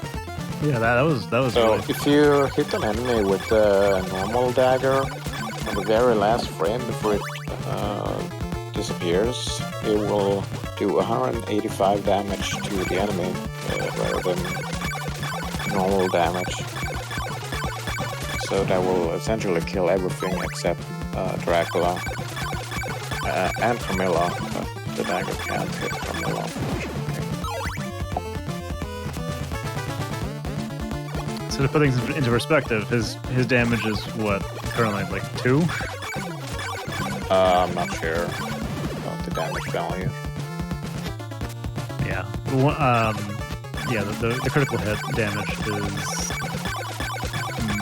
B: Yeah, that was
A: So
B: really...
A: if you hit an enemy with the normal dagger on the very last frame before it disappears, it will do 185 damage to the enemy rather than normal damage. So that will essentially kill everything except Dracula and Camilla. But the dagger can't hit Camilla, unfortunately.
B: So to put things into perspective, his damage is what, currently like 2?
A: I'm not sure about the damage value.
B: Yeah. Yeah, the critical hit damage is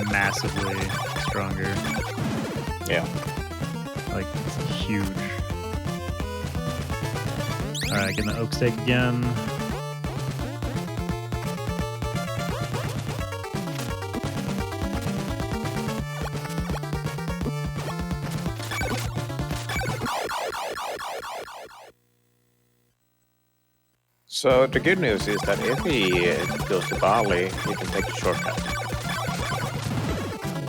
B: massively stronger.
A: Yeah.
B: Like, it's huge. Alright, getting the oak stake again.
A: So the good news is that if he goes to Bali, he can take the shortcut.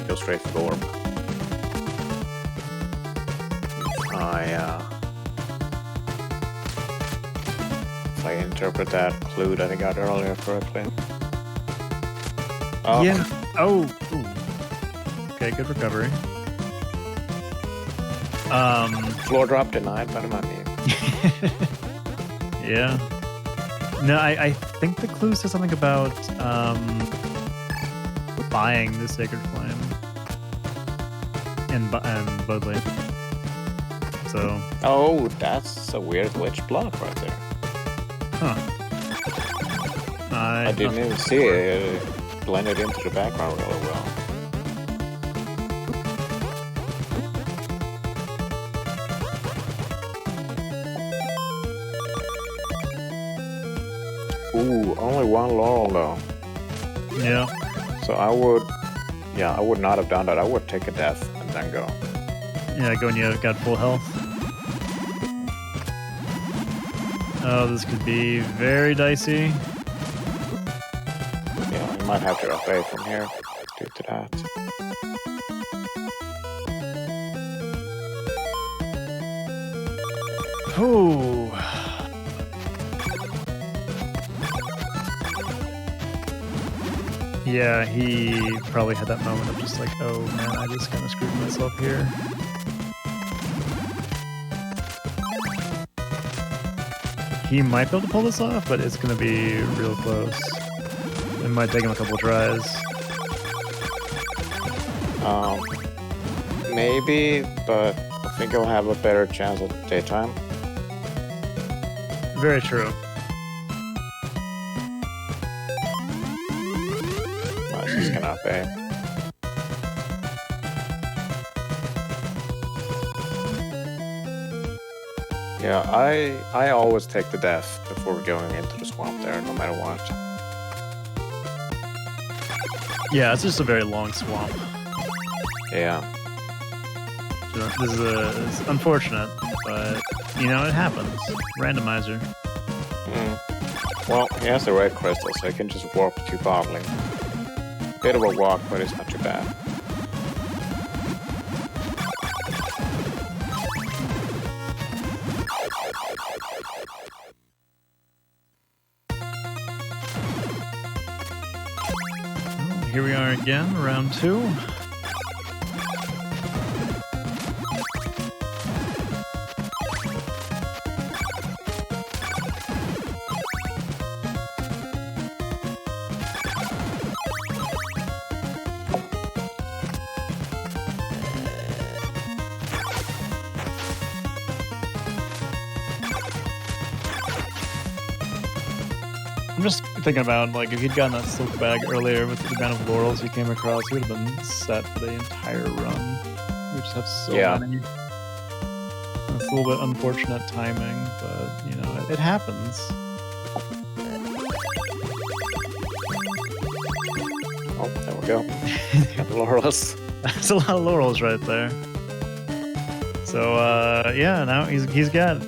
A: Go straight for the orb. If I interpret that clue that I got earlier correctly. Oh.
B: Yeah. Oh. Ooh. Okay, good recovery.
A: Floor drop denied by the money.
B: Yeah. No, I think the clue says something about buying the Sacred Flame and Budley. So.
A: Oh, that's a weird glitch block right there.
B: Huh.
A: I didn't even see it. It blended into the background really well. Ooh, only 1 laurel though.
B: Yeah.
A: So I would not have done that. I would take a death and then go.
B: Yeah, go when you got full health. Oh, this could be very dicey.
A: Yeah, you might have to FA from here due to that.
B: Ooh. Yeah, he probably had that moment of just like, oh man, I just kind of screwed myself here. He might be able to pull this off, but it's going to be real close. It might take him a couple tries.
A: Maybe, but I think I'll have a better chance at daytime.
B: Very true.
A: She's gonna pay. Yeah, I always take the death before going into the swamp there, no matter what.
B: Yeah, it's just a very long swamp.
A: Yeah.
B: So this is unfortunate, but you know, it happens. Randomizer.
A: Well, he has the red crystal, so he can just warp to Bottling. Bit of a walk, but it's not too bad.
B: Well, here we are again, round 2. I'm just thinking about, like, if he'd gotten that silk bag earlier with the amount of laurels he came across, he would have been set for the entire run. We just have so many. It's a little bit unfortunate timing, but, you know, it happens.
A: Oh, there we go. Got the laurels.
B: That's a lot of laurels right there. So, yeah, now he's got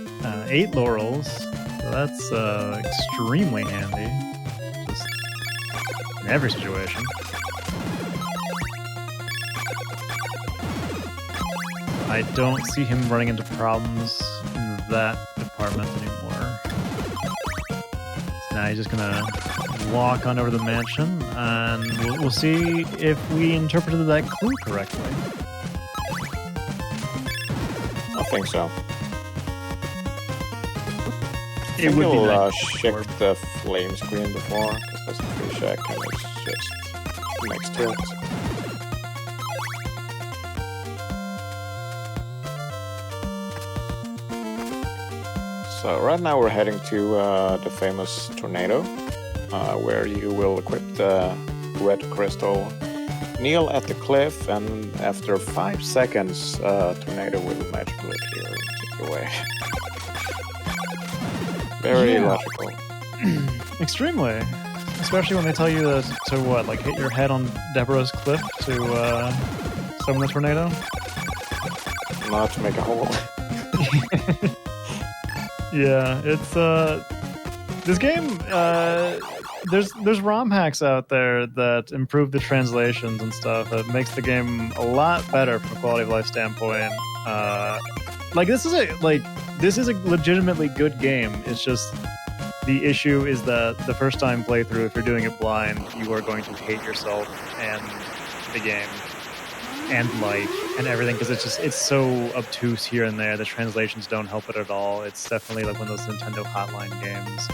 B: 8 laurels. So that's extremely handy. Just in every situation. I don't see him running into problems in that department anymore. So now he's just gonna walk on over to the mansion, and we'll see if we interpreted that clue correctly.
A: I think so.
B: It would be nice
A: check the flame screen before, because that's a free check, and it's just next to it. So right now we're heading to the famous tornado, where you will equip the red crystal, kneel at the cliff, and after 5 seconds, tornado will magically clear and take you away. Very logical.
B: Extremely. Especially when they tell you to what, like hit your head on Deborah's cliff to summon the tornado?
A: Not to make a hole.
B: Yeah, it's this game, there's ROM hacks out there that improve the translations and stuff that makes the game a lot better from a quality of life standpoint. Like this is a legitimately good game. It's just the issue is that the first time playthrough, if you're doing it blind, you are going to hate yourself and the game and life and everything, because it's so obtuse here and there. The translations don't help it at all. It's definitely like one of those Nintendo hotline games.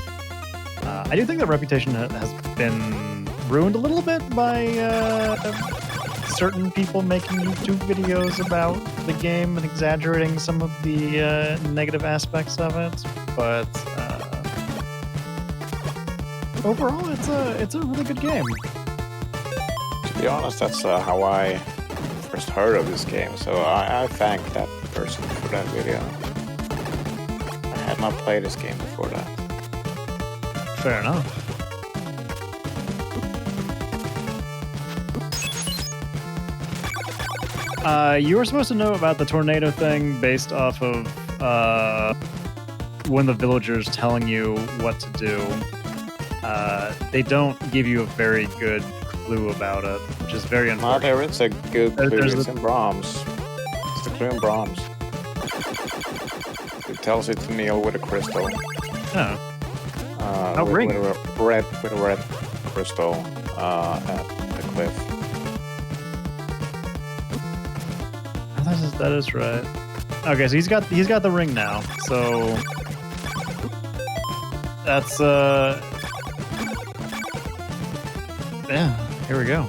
B: I do think that reputation has been ruined a little bit by certain people making YouTube videos about the game and exaggerating some of the negative aspects of it. But overall, it's a really good game.
A: To be honest, that's how I first heard of this game, so I thank that person for that video. I had not played this game before that.
B: Fair enough. You were supposed to know about the tornado thing based off of one of the villagers telling you what to do. They don't give you a very good clue about it, which is very unfortunate.
A: There is a good clue. It's in bronze. It's the clue in bronze. It tells you to kneel with a crystal.
B: Oh.
A: With a red crystal at the cliff.
B: Oh, that is right. Okay, so he's got the ring now. So that's yeah. Here we go.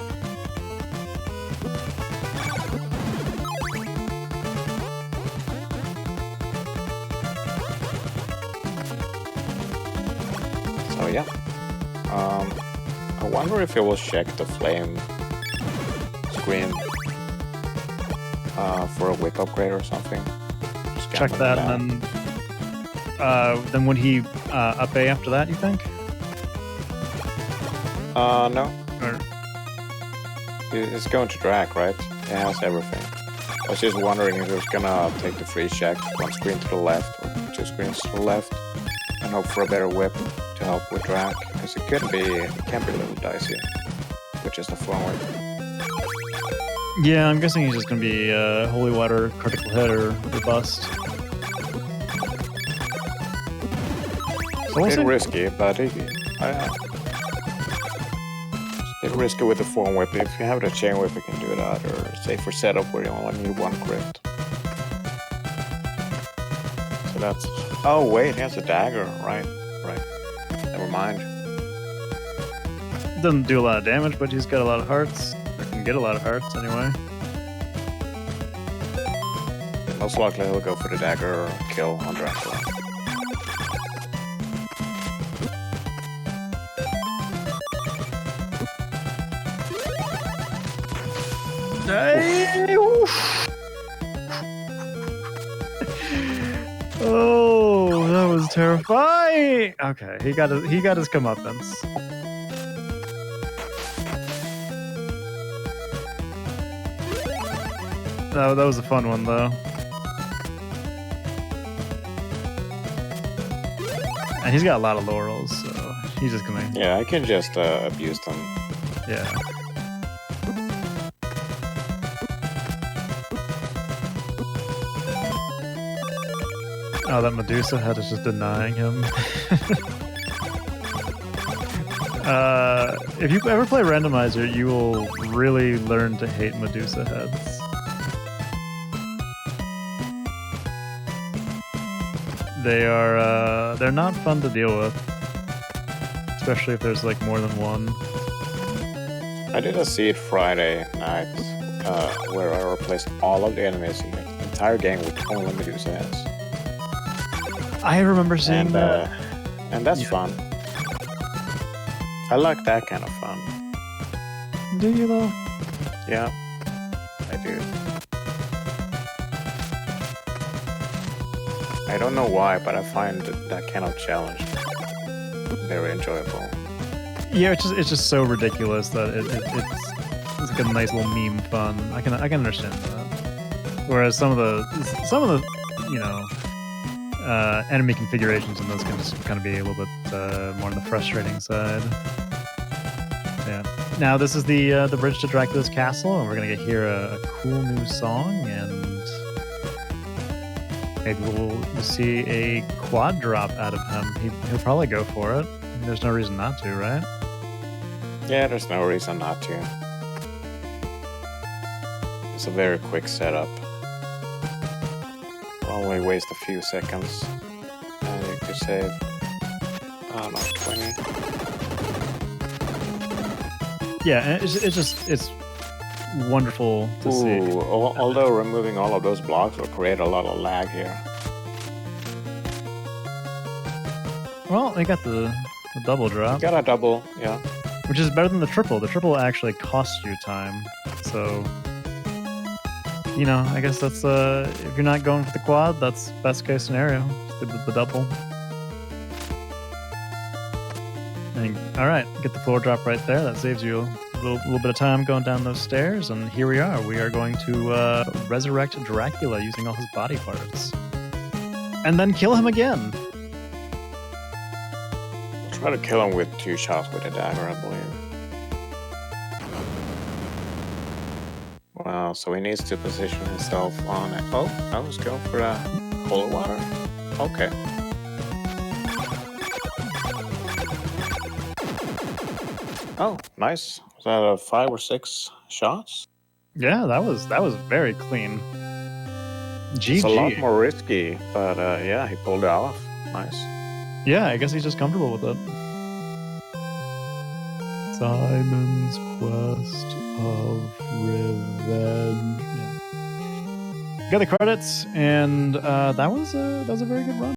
A: So yeah, I wonder if it will check the flame screen for a whip upgrade or something. Just
B: check that, and then would he up A after that? You think?
A: No.
B: Or...
A: It's going to drag, right? It has everything. I was just wondering if it was gonna take the free check, one screen to the left or 2 screens to the left, and hope for a better whip to help with drag, because it can be a little dicey with just a phone whip.
B: Yeah, I'm guessing he's just gonna be holy water, critical hit, or bust.
A: So a bit risky, but it's a bit risky with the phone whip. If you have the chain whip, you can do that, or safer setup where you only need 1 crit. So that's... Oh wait, he has a dagger, right. Never mind.
B: Doesn't do a lot of damage, but he's got a lot of hearts. Or can get a lot of hearts, anyway.
A: Most likely he'll go for the dagger or kill on Dracula.
B: Hey, oof. Oh, that was terrifying. Okay, he got his comeuppance. That was a fun one though. And he's got a lot of laurels, so he's just gonna.
A: Yeah, I can just abuse them.
B: Yeah. Oh, that Medusa head is just denying him. If you ever play randomizer, you will really learn to hate Medusa heads. They're not fun to deal with, especially if there's like more than one.
A: I did a seed Friday night where I replaced all of the enemies in the entire game with only Medusa heads.
B: I remember seeing that.
A: And that's fun. I like that kind of fun.
B: Do you though?
A: Yeah, I do. I don't know why, but I find that kind of challenge very enjoyable.
B: Yeah, it's just so ridiculous that it's like a nice little meme fun. I can understand that. Whereas some of the you know enemy configurations in those can just kind of be a little bit more on the frustrating side. Yeah. Now this is the bridge to Dracula's castle, and we're gonna hear a cool new song, and maybe we'll see a quad drop out of him. He'll probably go for it. I mean, there's no reason not to, right?
A: Yeah, there's no reason not to. It's a very quick setup. Only waste a few seconds. And you could save, I don't know, 20.
B: Yeah, and it's wonderful to see.
A: Although removing all of those blocks will create a lot of lag here.
B: Well, they got the double drop.
A: Got a double, yeah.
B: Which is better than the triple. The triple actually costs you time. So, you know, I guess that's, if you're not going for the quad, that's best case scenario. The double. And, all right, get the floor drop right there. That saves you a little bit of time going down those stairs. And here we are. We are going to resurrect Dracula using all his body parts. And then kill him again.
A: Try to kill him with 2 shots with a dagger, I believe. Wow, so he needs to position himself on it. Oh, I was going for a holy water. Okay. Oh, nice. Was that 5 or 6 shots?
B: Yeah, that was very clean. GG.
A: It's a lot more risky, but yeah, he pulled it off. Nice.
B: Yeah, I guess he's just comfortable with it. Simon's Quest of Revenge. Yeah. Got the credits, and that was a very good run.